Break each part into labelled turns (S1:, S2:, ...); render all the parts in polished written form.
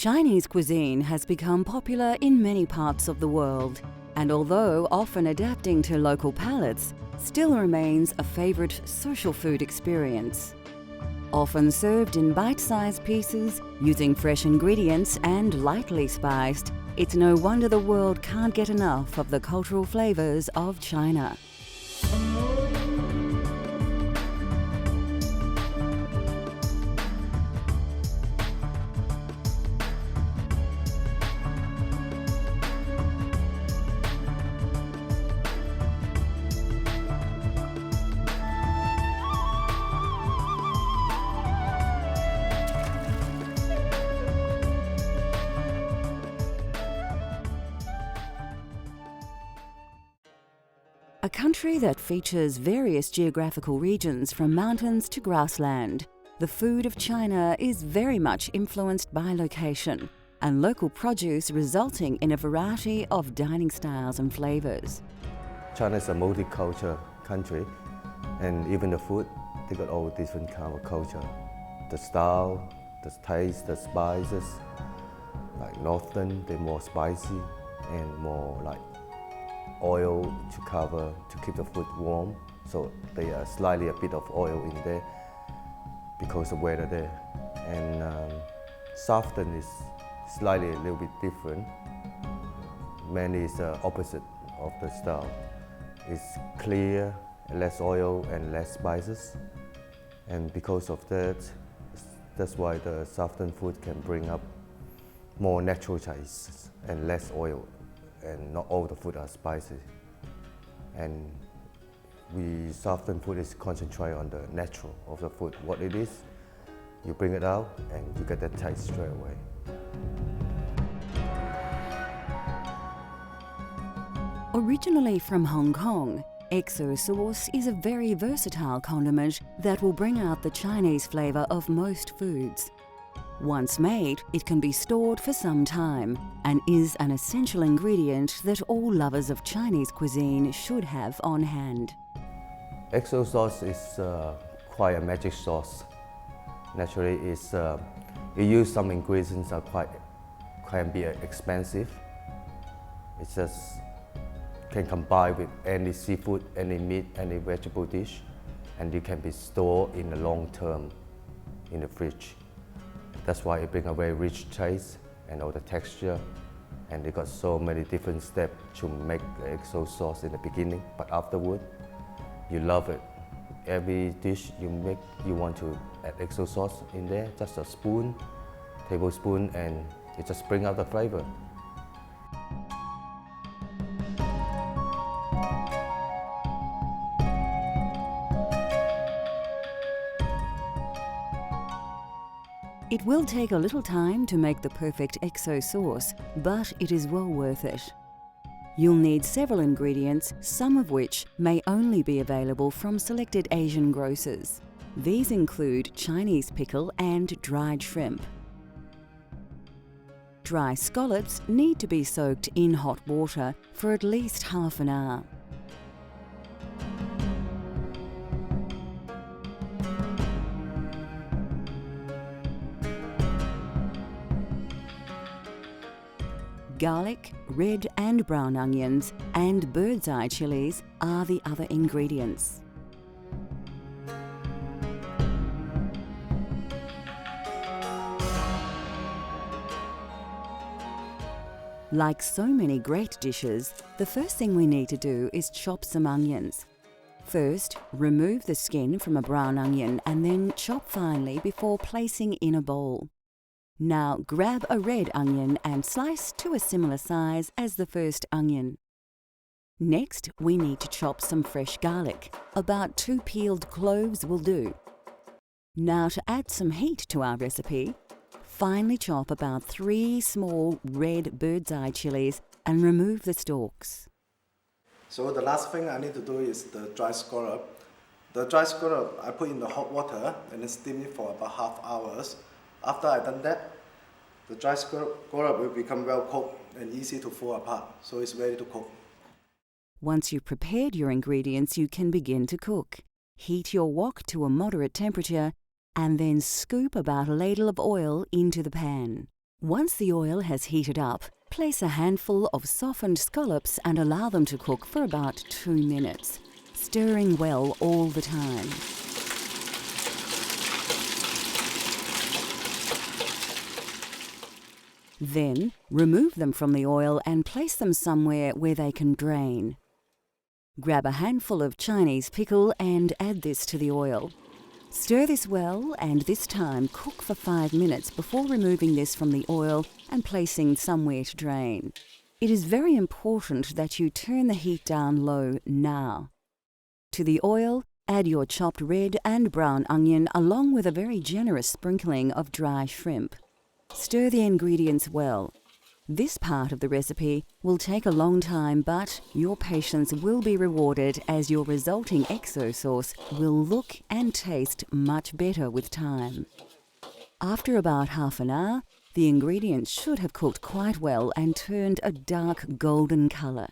S1: Chinese cuisine has become popular in many parts of the world, and although often adapting to local palates, still remains a favorite social food experience. Often served in bite-sized pieces, using fresh ingredients and lightly spiced, it's no wonder the world can't get enough of the cultural flavors of China. A country that features various geographical regions from mountains to grassland, the food of China is very much influenced by location and local produce, resulting in a variety of dining styles and flavors.
S2: China is a multicultural country, and even the food, they got all different kind of culture. The style, the taste, the spices, like northern, they're more spicy and more like oil to cover, to keep the food warm. So they are slightly a bit of oil in there because of weather there. And southern is slightly a little bit different. Mainly it's the opposite of the style. It's clear, less oil and less spices. And because of that, that's why the southern food can bring up more natural taste and less oil. And not all the food are spicy. And southern food is concentrate on the natural of the food. What it is, you bring it out and you get that taste straight away.
S1: Originally from Hong Kong, XO sauce is a very versatile condiment that will bring out the Chinese flavor of most foods. Once made, it can be stored for some time and is an essential ingredient that all lovers of Chinese cuisine should have on hand.
S2: XO sauce is quite a magic sauce. Naturally, it use some ingredients that can be expensive. It just can combine with any seafood, any meat, any vegetable dish, and it can be stored in the long term in the fridge. That's why it brings a very rich taste and all the texture, and they got so many different steps to make the XO sauce in the beginning, but afterward, you love it. Every dish you make, you want to add XO sauce in there, just a spoon, tablespoon, and it just brings out the flavor.
S1: It will take a little time to make the perfect XO sauce, but it is well worth it. You'll need several ingredients, some of which may only be available from selected Asian grocers. These include Chinese pickle and dried shrimp. Dry scallops need to be soaked in hot water for at least half an hour. Garlic, red and brown onions, and bird's eye chilies are the other ingredients. Like so many great dishes, the first thing we need to do is chop some onions. First, remove the skin from a brown onion and then chop finely before placing in a bowl. Now grab a red onion and slice to a similar size as the first onion. Next, we need to chop some fresh garlic. About 2 peeled cloves will do. Now to add some heat to our recipe, finely chop about 3 small red bird's eye chilies and remove the stalks.
S3: So the last thing I need to do is the dry scallop. The dry scallop I put in the hot water and then steam it for about half hours. After I've done that, the dry scallop will become well cooked and easy to fall apart, so it's ready to cook.
S1: Once you've prepared your ingredients, you can begin to cook. Heat your wok to a moderate temperature and then scoop about a ladle of oil into the pan. Once the oil has heated up, place a handful of softened scallops and allow them to cook for about 2 minutes, stirring well all the time. Then, remove them from the oil and place them somewhere where they can drain. Grab a handful of Chinese pickle and add this to the oil. Stir this well and this time cook for 5 minutes before removing this from the oil and placing somewhere to drain. It is very important that you turn the heat down low now. To the oil, add your chopped red and brown onion along with a very generous sprinkling of dry shrimp. Stir the ingredients well. This part of the recipe will take a long time, but your patience will be rewarded as your resulting XO sauce will look and taste much better with time. After about half an hour, the ingredients should have cooked quite well and turned a dark golden colour.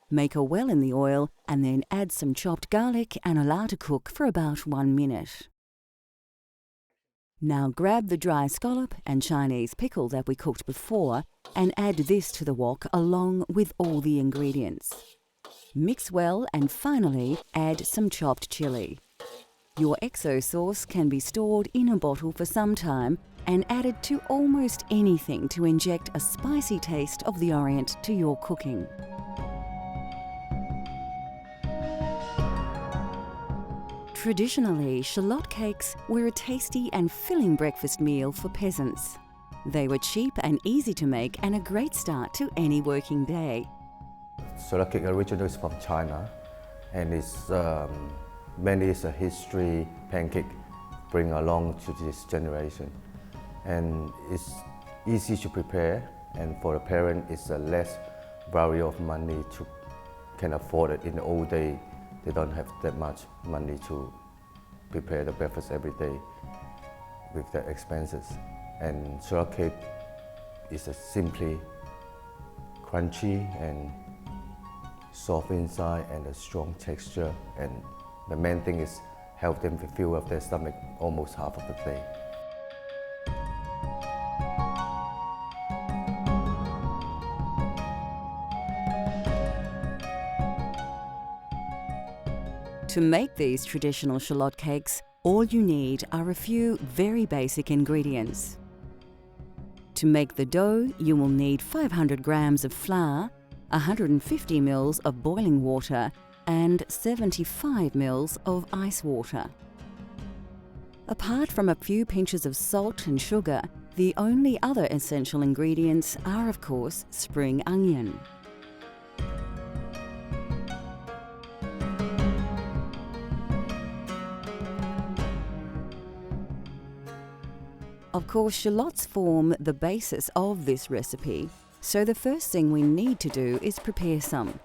S1: Make a well in the oil and then add some chopped garlic and allow to cook for about 1 minute. Now grab the dry scallop and Chinese pickle that we cooked before and add this to the wok along with all the ingredients. Mix well and finally add some chopped chilli. Your XO sauce can be stored in a bottle for some time and added to almost anything to inject a spicy taste of the Orient to your cooking. Traditionally, shallot cakes were a tasty and filling breakfast meal for peasants. They were cheap and easy to make and a great start to any working day.
S2: Shallot cake originally is from China, and it's mainly it's a history pancake bring along to this generation. And it's easy to prepare, and for a parent it's a less variety of money to can afford it. In the old day, they don't have that much money to prepare the breakfast every day with their expenses. And shallot cake is a simply crunchy and soft inside and a strong texture. And the main thing is help them to fill up their stomach almost half of the day.
S1: To make these traditional shallot cakes, all you need are a few very basic ingredients. To make the dough, you will need 500 grams of flour, 150 ml of boiling water, and 75 ml of ice water. Apart from a few pinches of salt and sugar, the only other essential ingredients are, of course, spring onion. Of course, shallots form the basis of this recipe, so the first thing we need to do is prepare some.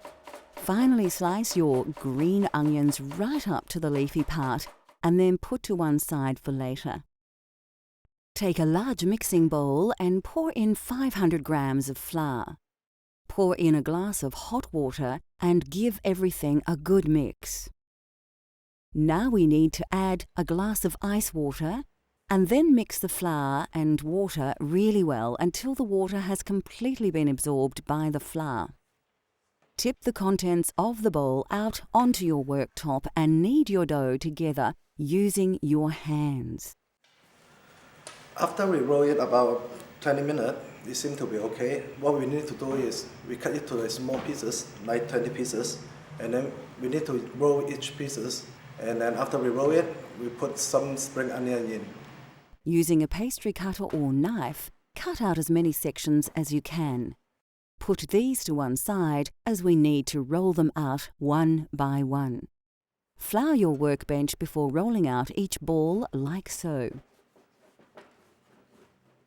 S1: Finally, slice your green onions right up to the leafy part and then put to one side for later. Take a large mixing bowl and pour in 500 grams of flour. Pour in a glass of hot water and give everything a good mix. Now we need to add a glass of ice water and then mix the flour and water really well until the water has completely been absorbed by the flour. Tip the contents of the bowl out onto your worktop and knead your dough together using your hands.
S3: After we roll it about 20 minutes, it seems to be okay. What we need to do is we cut it to small pieces, like 20 pieces, and then we need to roll each pieces. And then after we roll it, we put some spring onion in.
S1: Using a pastry cutter or knife, cut out as many sections as you can. Put these to one side as we need to roll them out one by one. Flour your workbench before rolling out each ball like so.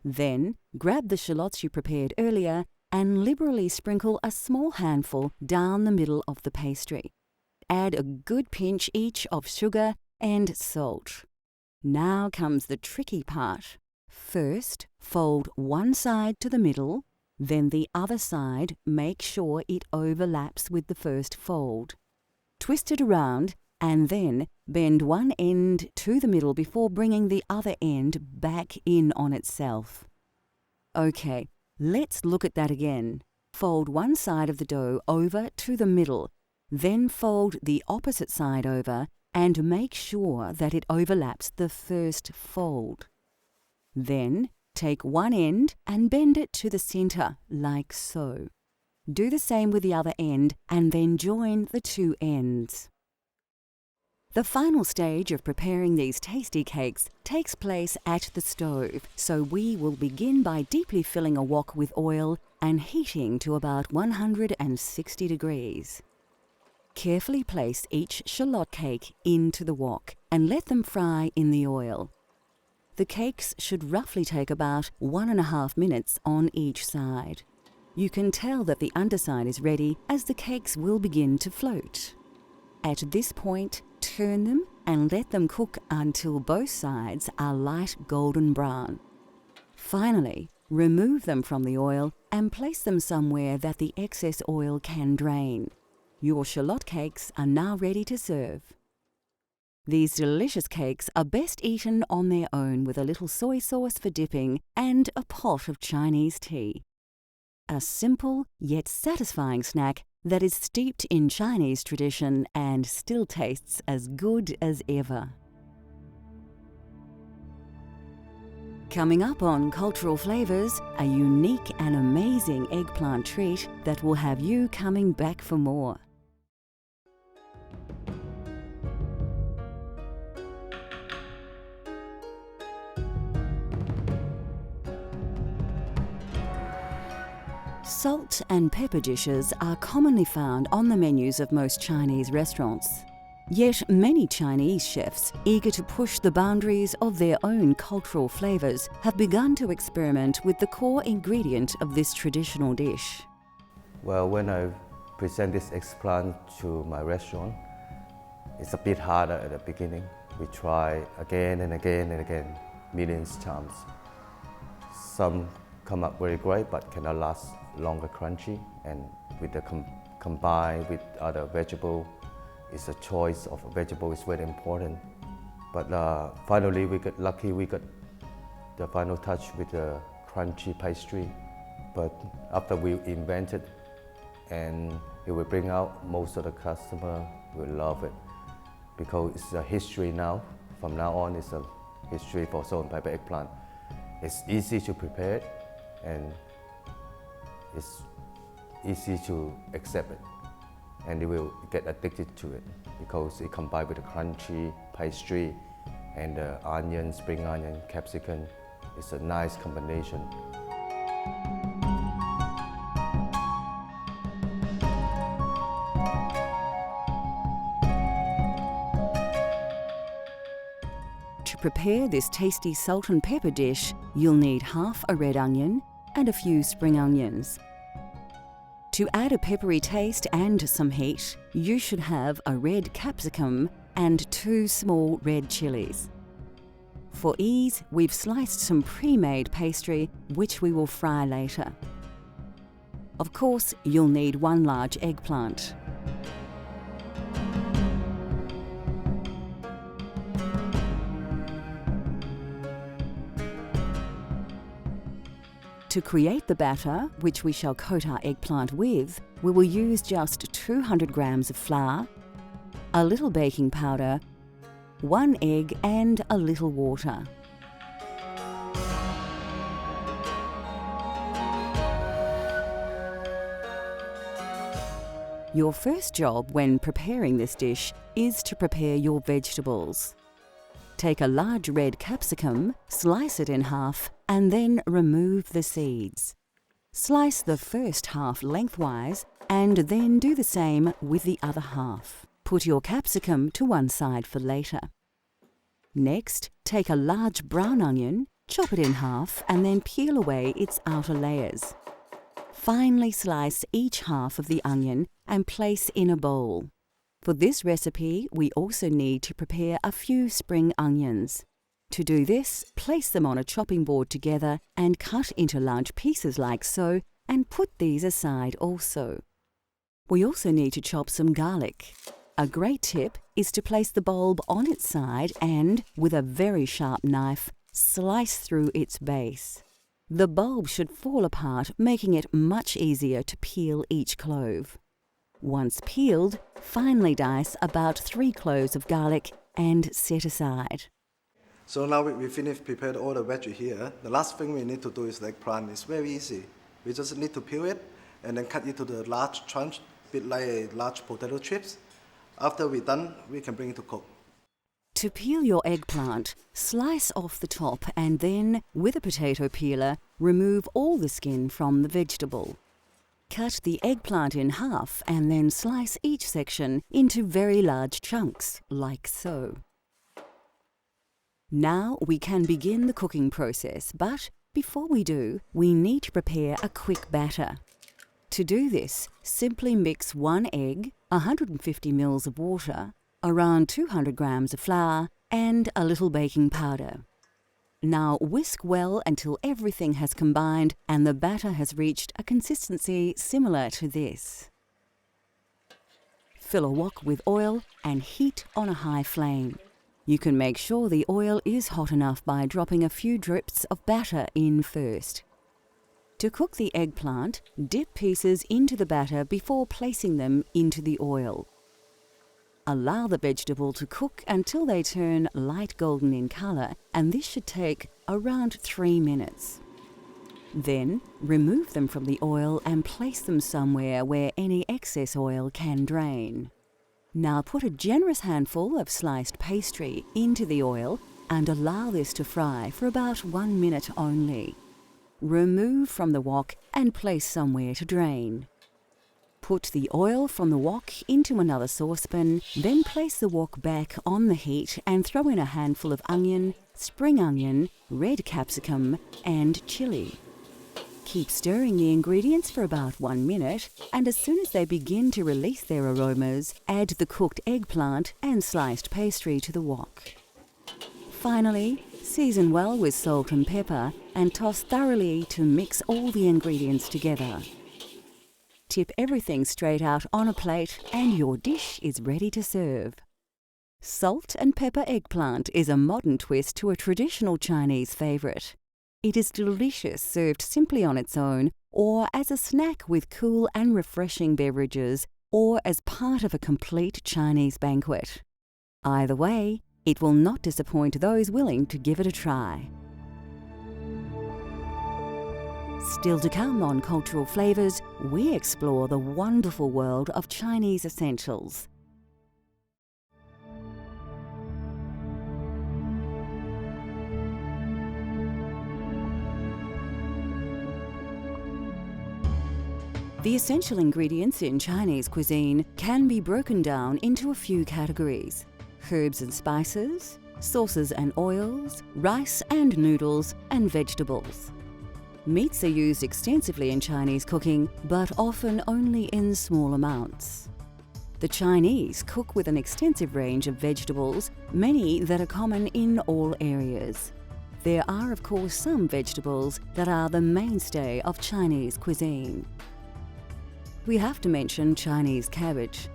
S1: Then, grab the shallots you prepared earlier and liberally sprinkle a small handful down the middle of the pastry. Add a good pinch each of sugar and salt. Now comes the tricky part. First, fold one side to the middle, then the other side, make sure it overlaps with the first fold. Twist it around and then bend one end to the middle before bringing the other end back in on itself. Okay, let's look at that again. Fold one side of the dough over to the middle, then fold the opposite side over and make sure that it overlaps the first fold. Then take one end and bend it to the center, like so. Do the same with the other end and then join the two ends. The final stage of preparing these tasty cakes takes place at the stove, so we will begin by deeply filling a wok with oil and heating to about 160 degrees. Carefully place each shallot cake into the wok and let them fry in the oil. The cakes should roughly take about 1.5 minutes on each side. You can tell that the underside is ready as the cakes will begin to float. At this point, turn them and let them cook until both sides are light golden brown. Finally, remove them from the oil and place them somewhere that the excess oil can drain. Your shallot cakes are now ready to serve. These delicious cakes are best eaten on their own with a little soy sauce for dipping and a pot of Chinese tea. A simple yet satisfying snack that is steeped in Chinese tradition and still tastes as good as ever. Coming up on Cultural Flavours, a unique and amazing eggplant treat that will have you coming back for more. Salt and pepper dishes are commonly found on the menus of most Chinese restaurants. Yet many Chinese chefs, eager to push the boundaries of their own cultural flavours, have begun to experiment with the core ingredient of this traditional dish.
S2: Well, when I present this eggplant to my restaurant, it's a bit harder at the beginning. We try again and again and again, millions of times. Some come up very great but cannot last longer crunchy, and with the combined with other vegetable, it's a choice of a vegetable is very important. But finally we got lucky, we got the final touch with the crunchy pastry. But after we invented and it will bring out, most of the customer will love it because it's a history now. From now on, it's a history for salt and pepper eggplant. It's easy to prepare and it's easy to accept it, and they will get addicted to it because it combined with the crunchy pastry and the onion, spring onion, capsicum. It's a nice combination.
S1: To prepare this tasty salt and pepper dish, you'll need half a red onion and a few spring onions. To add a peppery taste and some heat, you should have a red capsicum and 2 small red chilies. For ease, we've sliced some pre-made pastry, which we will fry later. Of course, you'll need 1 large eggplant. To create the batter, which we shall coat our eggplant with, we will use just 200 grams of flour, a little baking powder, 1 egg and a little water. Your first job when preparing this dish is to prepare your vegetables. Take a large red capsicum, slice it in half, and then remove the seeds. Slice the first half lengthwise and then do the same with the other half. Put your capsicum to one side for later. Next, take a large brown onion, chop it in half and then peel away its outer layers. Finely slice each half of the onion and place in a bowl. For this recipe, we also need to prepare a few spring onions. To do this, place them on a chopping board together and cut into large pieces like so, and put these aside also. We also need to chop some garlic. A great tip is to place the bulb on its side and, with a very sharp knife, slice through its base. The bulb should fall apart, making it much easier to peel each clove. Once peeled, finely dice about 3 cloves of garlic and set aside.
S3: So now we finished prepared all the veggie here. The last thing we need to do is the eggplant. It's very easy. We just need to peel it and then cut it to the large chunks, a bit like a large potato chips. After we're done, we can bring it to cook.
S1: To peel your eggplant, slice off the top and then, with a potato peeler, remove all the skin from the vegetable. Cut the eggplant in half and then slice each section into very large chunks, like so. Now we can begin the cooking process, but before we do, we need to prepare a quick batter. To do this, simply mix 1 egg, 150 ml of water, around 200 grams of flour, and a little baking powder. Now whisk well until everything has combined and the batter has reached a consistency similar to this. Fill a wok with oil and heat on a high flame. You can make sure the oil is hot enough by dropping a few drips of batter in first. To cook the eggplant, dip pieces into the batter before placing them into the oil. Allow the vegetable to cook until they turn light golden in color, and this should take around 3 minutes. Then, remove them from the oil and place them somewhere where any excess oil can drain. Now put a generous handful of sliced pastry into the oil and allow this to fry for about 1 minute only. Remove from the wok and place somewhere to drain. Put the oil from the wok into another saucepan, then place the wok back on the heat and throw in a handful of onion, spring onion, red capsicum, and chili. Keep stirring the ingredients for about 1 minute, and as soon as they begin to release their aromas, add the cooked eggplant and sliced pastry to the wok. Finally, season well with salt and pepper and toss thoroughly to mix all the ingredients together. Tip everything straight out on a plate and your dish is ready to serve. Salt and pepper eggplant is a modern twist to a traditional Chinese favorite. It is delicious served simply on its own, or as a snack with cool and refreshing beverages, or as part of a complete Chinese banquet. Either way, it will not disappoint those willing to give it a try. Still to come on Cultural Flavours, we explore the wonderful world of Chinese essentials. The essential ingredients in Chinese cuisine can be broken down into a few categories: herbs and spices, sauces and oils, rice and noodles, and vegetables. Meats are used extensively in Chinese cooking, but often only in small amounts. The Chinese cook with an extensive range of vegetables, many that are common in all areas. There are, of course, some vegetables that are the mainstay of Chinese cuisine. We have to mention Chinese cabbage.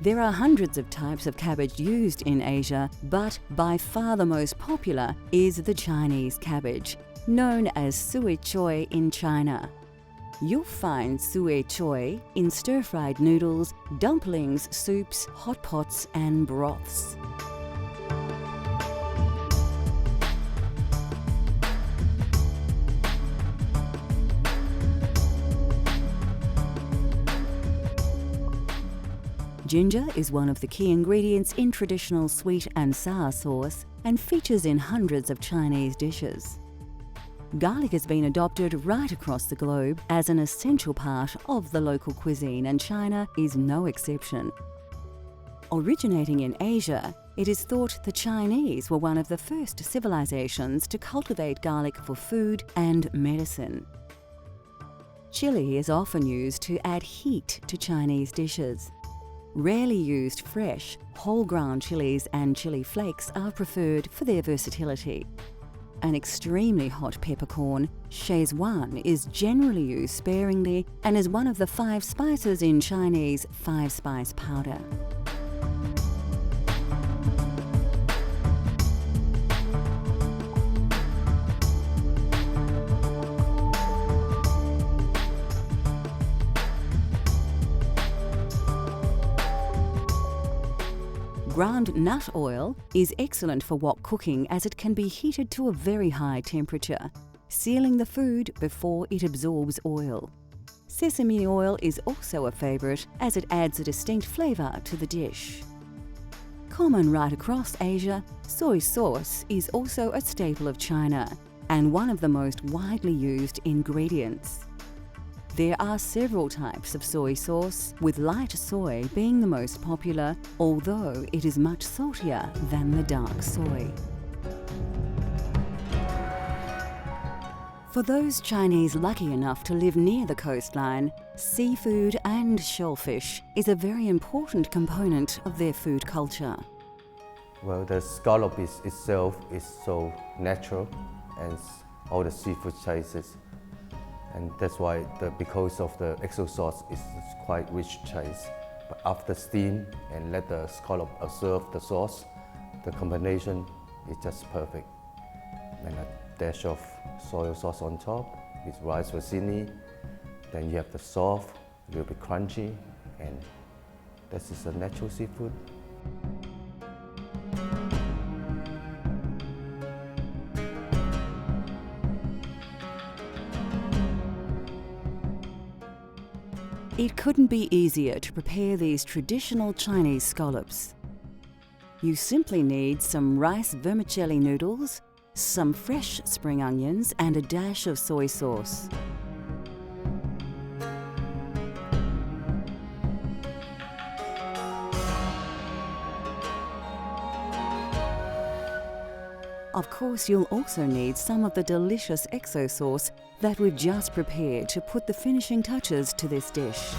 S1: There are hundreds of types of cabbage used in Asia, but by far the most popular is the Chinese cabbage, known as sui choy in China. You'll find sui choy in stir-fried noodles, dumplings, soups, hot pots, and broths. Ginger is one of the key ingredients in traditional sweet and sour sauce and features in hundreds of Chinese dishes. Garlic has been adopted right across the globe as an essential part of the local cuisine, and China is no exception. Originating in Asia, it is thought the Chinese were one of the first civilizations to cultivate garlic for food and medicine. Chili is often used to add heat to Chinese dishes. Rarely used fresh, whole ground chilies and chili flakes are preferred for their versatility. An extremely hot peppercorn, Szechuan, is generally used sparingly and is one of the 5 spices in Chinese 5-spice powder. Ground nut oil is excellent for wok cooking as it can be heated to a very high temperature, sealing the food before it absorbs oil. Sesame oil is also a favourite as it adds a distinct flavour to the dish. Common right across Asia, soy sauce is also a staple of China and one of the most widely used ingredients. There are several types of soy sauce, with light soy being the most popular, although it is much saltier than the dark soy. For those Chinese lucky enough to live near the coastline, seafood and shellfish is a very important component of their food culture.
S2: Well, the scallop itself is so natural and all the seafood tastes. And that's why, because of the XO sauce, is quite rich taste. But after steam and let the scallop absorb the sauce, the combination is just perfect. And a dash of soy sauce on top with rice fusilli. Then you have the soft, a little bit crunchy, and this is a natural seafood.
S1: It couldn't be easier to prepare these traditional Chinese scallops. You simply need some rice vermicelli noodles, some fresh spring onions and a dash of soy sauce. Of course, you'll also need some of the delicious XO sauce that we've just prepared to put the finishing touches to this dish.